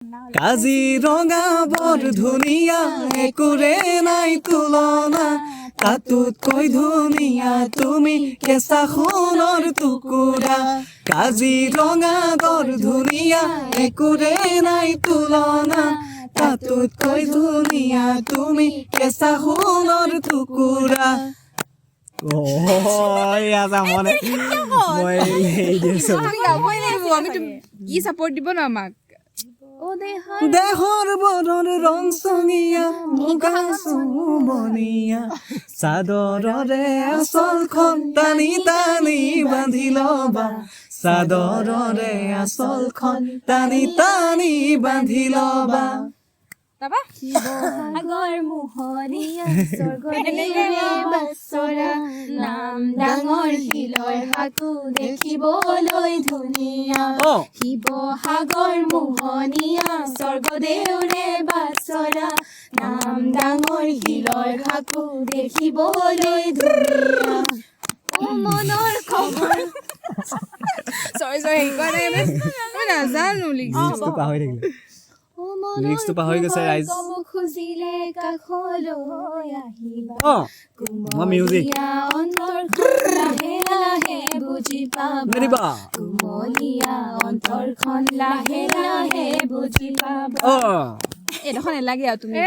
কাজিৰঙা বৰ ধুনীয়া একোৰে নাই তুলনা তাতোতকৈ ধুনীয়া তুমি কেঁচা সোণৰ টুকুৰা কাজিৰঙা বৰ ধুনীয়া একোৰে নাই তুলনা তাতোতকৈ ধুনীয়া তুমি কেঁচা সোণৰ টুকুৰা দেহৰ বৰৰ ৰং চঙীয়া মুগা চুমনীয়া চাদৰৰে আচলখন টানি টানি বান্ধি ল'বা চাদৰৰে আচলখন টানি টানি বান্ধি ল'বা আগৰ মোহনীয়া স্বৰ্গদেউৰে বাছৰা নাম ডাঙৰ শিলৰ সাকু দেখিবলৈ ধুনীয়া শিৱসাগৰ মোহনীয়া স্বৰ্গদেউৰে বাছৰা নাম ডাঙৰ শিলৰ সাকু দেখিবলৈ ধুনীয়া মনৰ খবৰ নাজানো লিৰিক্সটো পাহৰি গৈছে ৰাইজ খুজিলে কাষলৈ আহিবা লাহে লাহে বুজি পাবা কুমলীয়া অন্তৰখন লাহে লাহে বুজি পাবা এইডোখন নালাগে আৰু তুমি